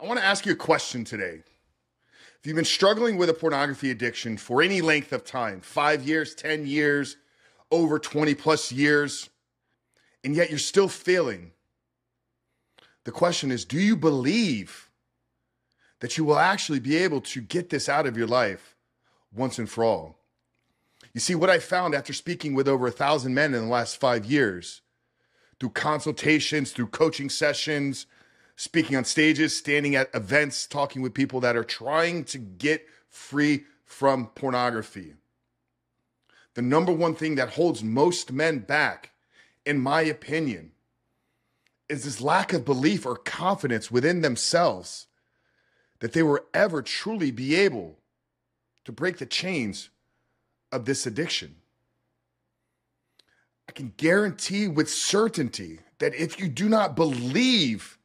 I want to ask you a question today. If you've been struggling with a pornography addiction for any length of time, 5 years, 10 years, over 20 plus years, and yet you're still failing, the question is, do you believe that you will actually be able to get this out of your life once and for all? You see, what I found after speaking with over 1,000 men in the last 5 years, through consultations, through coaching sessions, speaking on stages, standing at events, talking with people that are trying to get free from pornography. The number one thing that holds most men back, in my opinion, is this lack of belief or confidence within themselves that they will ever truly be able to break the chains of this addiction. I can guarantee with certainty that if you do not believe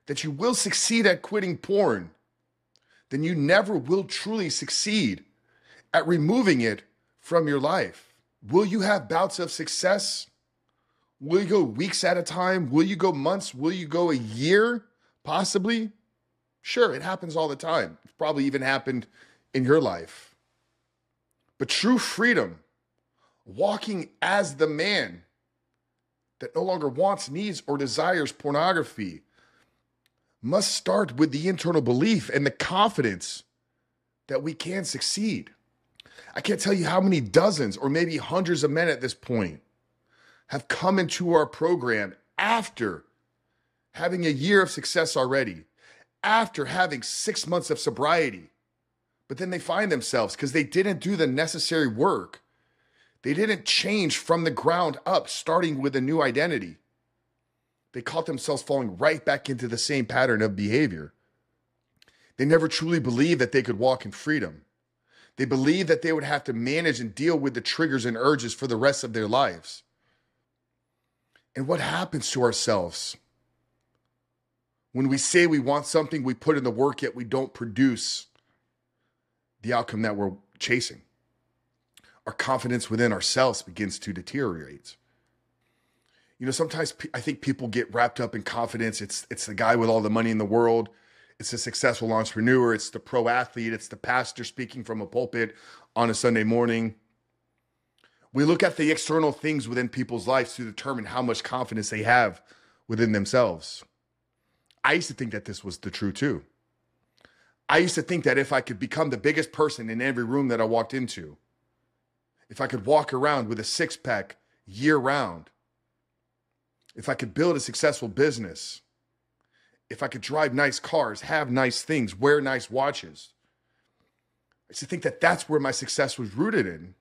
that you will succeed at quitting porn, then you never will truly succeed at removing it from your life. Will you have bouts of success? Will you go weeks at a time? Will you go months? Will you go a year? Possibly. Sure, it happens all the time. It's probably even happened in your life. But true freedom, walking as the man that no longer wants, needs, or desires pornography, must start with the internal belief and the confidence that we can succeed. I can't tell you how many dozens or maybe hundreds of men at this point have come into our program after having a year of success already, after having 6 months of sobriety. But then they find themselves, because they didn't do the necessary work, they didn't change from the ground up, starting with a new identity. They caught themselves falling right back into the same pattern of behavior. They never truly believed that they could walk in freedom. They believed that they would have to manage and deal with the triggers and urges for the rest of their lives. And what happens to ourselves when we say we want something, we put in the work, yet we don't produce the outcome that we're chasing? Our confidence within ourselves begins to deteriorate. You know, sometimes I think people get wrapped up in confidence. It's the guy with all the money in the world. It's the successful entrepreneur. It's the pro athlete. It's the pastor speaking from a pulpit on a Sunday morning. We look at the external things within people's lives to determine how much confidence they have within themselves. I used to think that this was the true too. I used to think that if I could become the biggest person in every room that I walked into, if I could walk around with a six-pack year round, if I could build a successful business, if I could drive nice cars, have nice things, wear nice watches, I used to think that that's where my success was rooted in.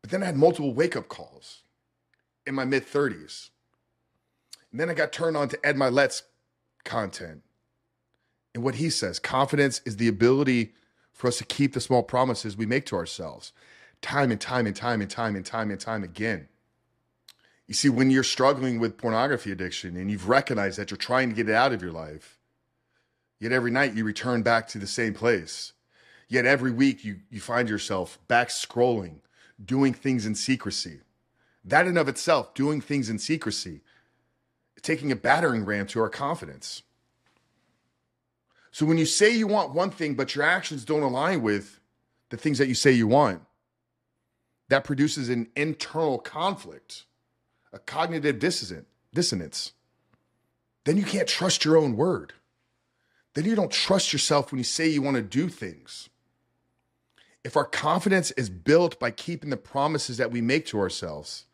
But then I had multiple wake-up calls in my mid-30s. And then I got turned on to Ed Milet's content. And what he says, confidence is the ability for us to keep the small promises we make to ourselves time and time and time and time and time and time again. You see, when you're struggling with pornography addiction and you've recognized that you're trying to get it out of your life, yet every night you return back to the same place, yet every week you find yourself back scrolling, doing things in secrecy. That in of itself, doing things in secrecy, taking a battering ram to our confidence. So when you say you want one thing, but your actions don't align with the things that you say you want, that produces an internal conflict, a cognitive dissonance. Then you can't trust your own word. Then you don't trust yourself when you say you want to do things. If our confidence is built by keeping the promises that we make to ourselves,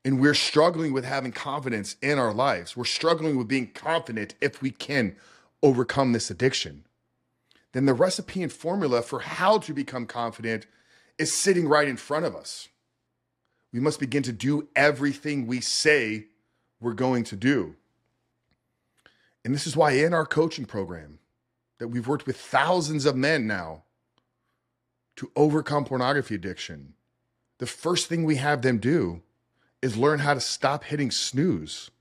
and we're struggling with having confidence in our lives, we're struggling with being confident if we can overcome this addiction, then the recipe and formula for how to become confident is sitting right in front of us. We must begin to do everything we say we're going to do. And this is why in our coaching program that we've worked with thousands of men now to overcome pornography addiction, the first thing we have them do is learn how to stop hitting snooze.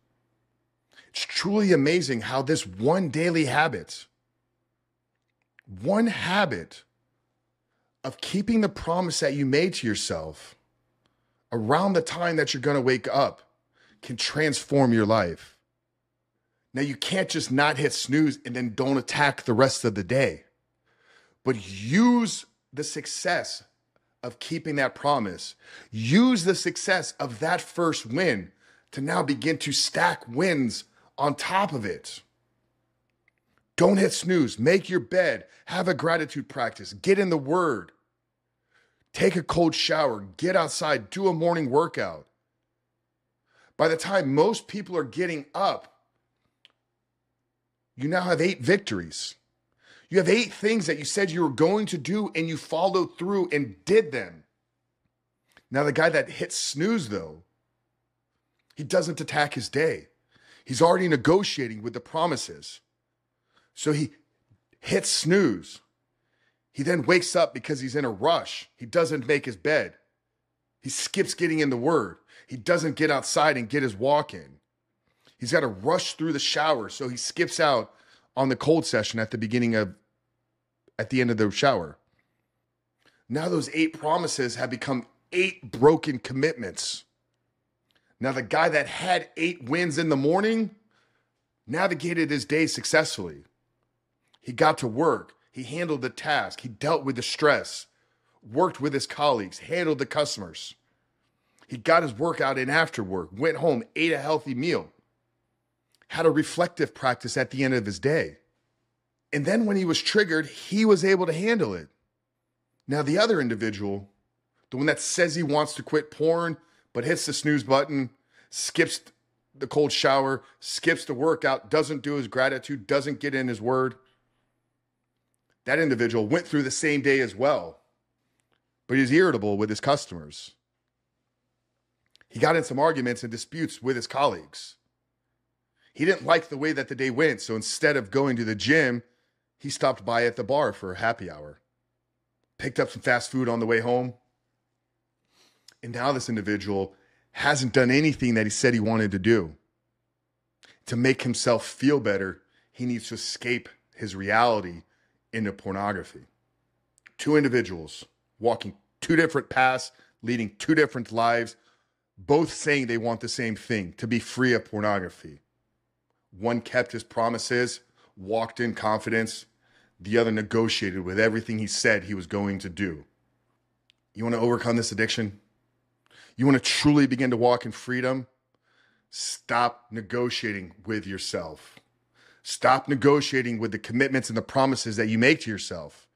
It's truly amazing how this one daily habit, one habit of keeping the promise that you made to yourself around the time that you're going to wake up can transform your life. Now, you can't just not hit snooze and then don't attack the rest of the day, but use the success of keeping that promise. Use the success of that first win to now begin to stack wins on top of it. Don't hit snooze. Make your bed. Have a gratitude practice. Get in the word. Take a cold shower. Get outside. Do a morning workout. By the time most people are getting up, you now have 8 victories. You have 8 things that you said you were going to do and you followed through and did them. Now, the guy that hits snooze, though, he doesn't attack his day. He's already negotiating with the promises. So he hits snooze. He then wakes up because he's in a rush. He doesn't make his bed. He skips getting in the word. He doesn't get outside and get his walk in. He's got to rush through the shower, so he skips out on the cold session at the end of the shower. Now those 8 promises have become 8 broken commitments. Now the guy that had 8 wins in the morning navigated his day successfully. He got to work. He handled the task. He dealt with the stress, worked with his colleagues, handled the customers. He got his workout in after work, went home, ate a healthy meal, had a reflective practice at the end of his day. And then when he was triggered, he was able to handle it. Now the other individual, the one that says he wants to quit porn, but hits the snooze button, skips the cold shower, skips the workout, doesn't do his gratitude, doesn't get in his word. That individual went through the same day as well, but he's irritable with his customers. He got in some arguments and disputes with his colleagues. He didn't like the way that the day went, so instead of going to the gym, he stopped by at the bar for a happy hour, picked up some fast food on the way home. And now this individual hasn't done anything that he said he wanted to do. To make himself feel better, he needs to escape his reality into pornography. 2 individuals walking 2 different paths, leading 2 different lives, both saying they want the same thing, to be free of pornography. One kept his promises, walked in confidence. The other negotiated with everything he said he was going to do. You want to overcome this addiction? You want to truly begin to walk in freedom? Stop negotiating with yourself. Stop negotiating with the commitments and the promises that you make to yourself.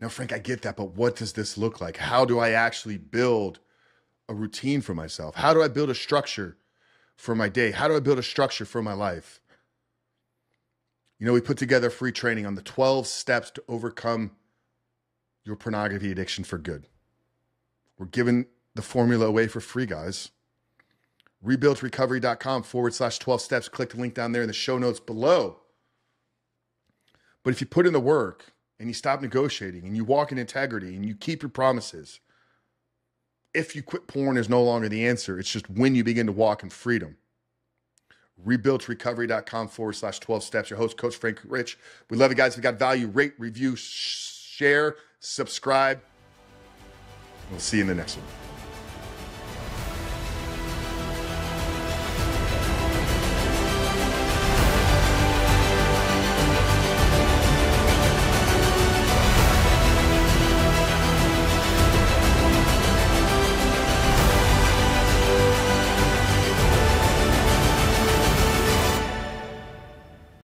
Now, Frank, I get that, but what does this look like? How do I actually build a routine for myself? How do I build a structure for my day? How do I build a structure for my life? You know, we put together free training on the 12 steps to overcome your pornography addiction for good. We're giving the formula away for free, guys. Rebuildrecovery.com/12 steps. Click the link down there in the show notes below. But if you put in the work and you stop negotiating and you walk in integrity and you keep your promises, if you quit porn is no longer the answer. It's just when you begin to walk in freedom. Rebuildrecovery.com/12 steps. Your host, Coach Frank Rich. We love you guys. If you got value, rate, review, share, subscribe. We'll see you in the next one.